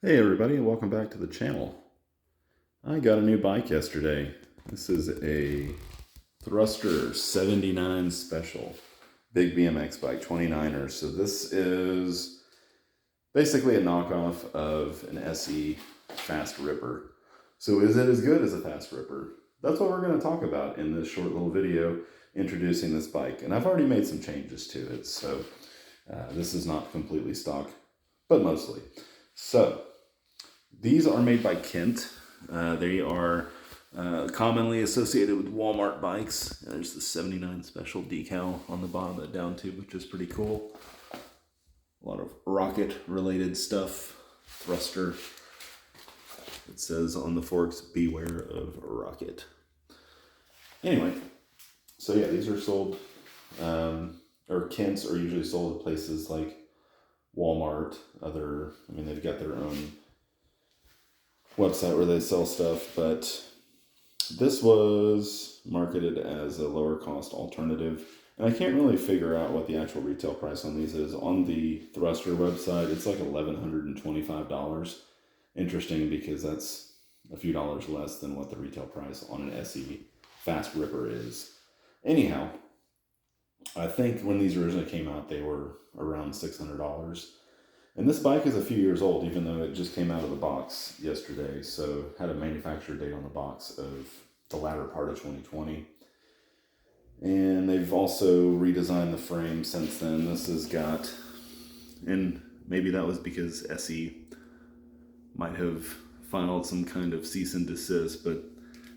Hey everybody, and welcome back to the channel. I got a new bike yesterday. This is a Thruster 79 Special. Big BMX bike, 29er. So this is basically a knockoff of an SE Fast Ripper. So is it as good as a Fast Ripper? That's what we're going to talk about in this short little video introducing this bike. And I've already made some changes to it, so this is not completely stock, but mostly. So these are made by Kent. They are commonly associated with Walmart bikes. There's the 79 Special decal on the bottom of the down tube, which is pretty cool. A lot of rocket related stuff. Thruster. It says on the forks, beware of rocket. Anyway, so yeah, these are sold, or Kents are usually sold at places like Walmart. They've got their own website where they sell stuff, but this was marketed as a lower cost alternative, and I can't really figure out what the actual retail price on these is. On the Thruster website, it's like $1,125. Interesting, because that's a few dollars less than what the retail price on an SE Fast Ripper is. Anyhow, I think when these originally came out, they were around $600. And this bike is a few years old, even though it just came out of the box yesterday. So had a manufacturer date on the box of the latter part of 2020. And they've also redesigned the frame since then. This has got, and maybe that was because SE might have filed some kind of cease and desist, but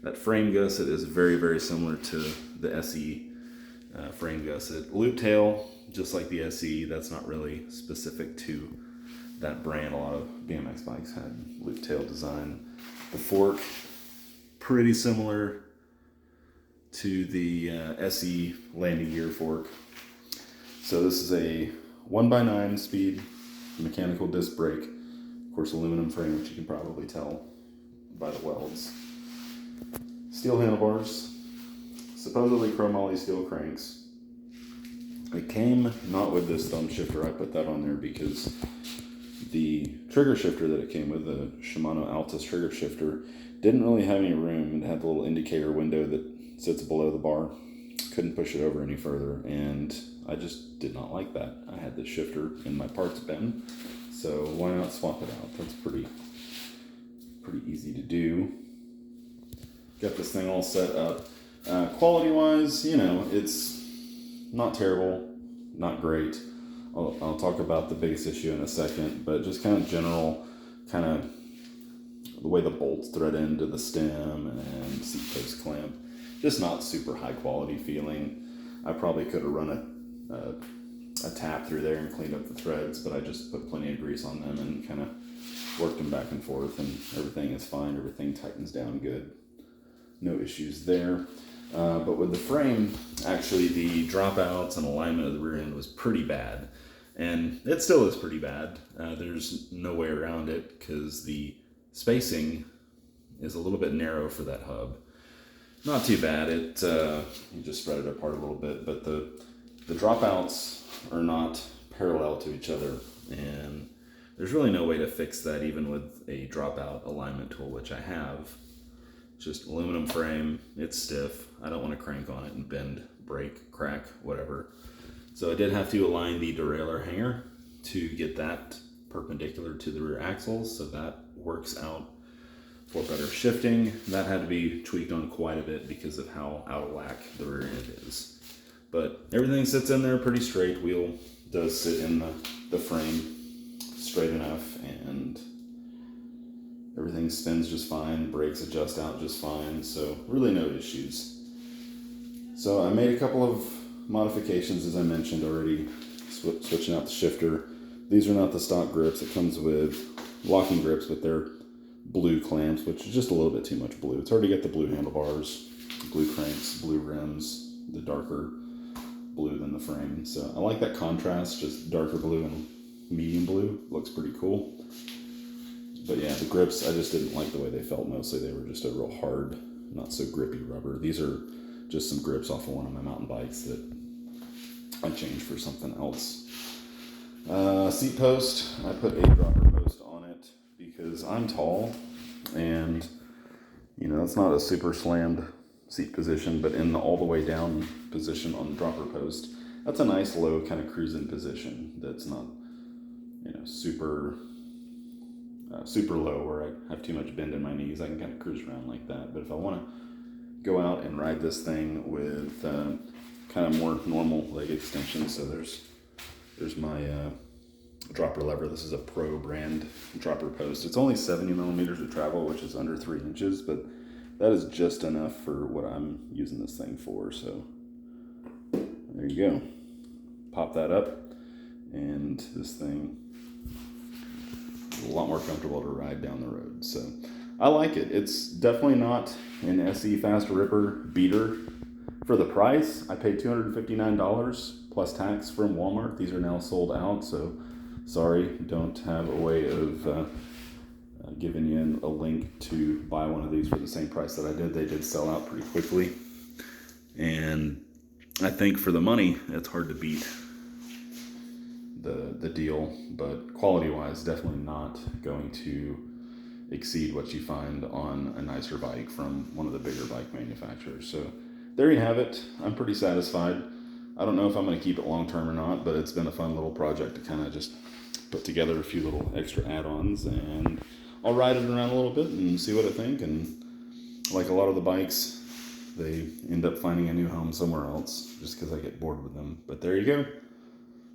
that frame gusset is very, very similar to the SE frame gusset. Loop tail, just like the SE, that's not really specific to that brand. A lot of BMX bikes had loop tail design. The fork, pretty similar to the SE landing gear fork. So this is a 1x9 speed mechanical disc brake. Of course, aluminum frame, which you can probably tell by the welds. Steel handlebars, supposedly chromoly steel cranks. It came not with this thumb shifter. I put that on there because the trigger shifter that it came with, the Shimano Altus trigger shifter, didn't really have any room. It had the little indicator window that sits below the bar. Couldn't push it over any further, and I just did not like that. I had the shifter in my parts bin, so why not swap it out? That's pretty easy to do. Got this thing all set up. Quality-wise, it's not terrible, not great. I'll talk about the biggest issue in a second, but just kind of general, kind of the way the bolts thread into the stem and seat post clamp, just not super high quality feeling. I probably could have run a tap through there and cleaned up the threads, but I just put plenty of grease on them and kind of worked them back and forth, and everything is fine. Everything tightens down good. No issues there. But with the frame, actually the dropouts and alignment of the rear end was pretty bad. And it still is pretty bad. There's no way around it because the spacing is a little bit narrow for that hub. Not too bad. You just spread it apart a little bit, but the dropouts are not parallel to each other, and there's really no way to fix that even with a dropout alignment tool, which I have. Just aluminum frame, it's stiff. I don't want to crank on it and bend, break, crack, whatever. So I did have to align the derailleur hanger to get that perpendicular to the rear axles, so that works out for better shifting. That had to be tweaked on quite a bit because of how out of whack the rear end is. But everything sits in there pretty straight. Wheel does sit in the frame straight enough, and everything spins just fine, brakes adjust out just fine, so really no issues. So I made a couple of modifications, as I mentioned already, switching out the shifter. These are not the stock grips. It comes with locking grips, but they're blue clamps, which is just a little bit too much blue. It's hard to get the blue handlebars, blue cranks, blue rims, the darker blue than the frame. So I like that contrast, just darker blue and medium blue. Looks pretty cool. But yeah, the grips, I just didn't like the way they felt. Mostly they were just a real hard, not so grippy rubber. These are just some grips off of one of my mountain bikes that I changed for something else. Seat post, I put a dropper post on it because is I'm tall, and you know, it's not a super slammed seat position, but in the all the way down position on the dropper post, that's a nice low kind of cruising position. That's not, you know, super low where I have too much bend in my knees. I can kind of cruise around like that. But if I want to go out and ride this thing with kind of more normal leg extensions, so there's my dropper lever. This is a Pro brand dropper post. It's only 70 millimeters of travel, which is under 3 inches, but that is just enough for what I'm using this thing for. So there you go. Pop that up, and this thing is a lot more comfortable to ride down the road. So I like it. It's definitely not an SE Fast Ripper beater. For the price, I paid $259 plus tax from Walmart. These are now sold out, so sorry, don't have a way of giving you a link to buy one of these for the same price that I did. They did sell out pretty quickly, and I think for the money, it's hard to beat the deal, but quality-wise, definitely not going to exceed what you find on a nicer bike from one of the bigger bike manufacturers. So there you have it. I'm pretty satisfied. I don't know if I'm going to keep it long term or not, but it's been a fun little project to kind of just put together a few little extra add-ons, and I'll ride it around a little bit and see what I think. And like a lot of the bikes, they end up finding a new home somewhere else just because I get bored with them. But there you go.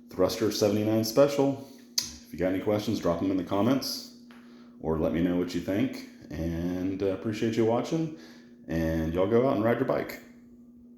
Thruster 79 Special. If you got any questions, drop them in the comments or let me know what you think. And appreciate you watching. And y'all go out and ride your bike.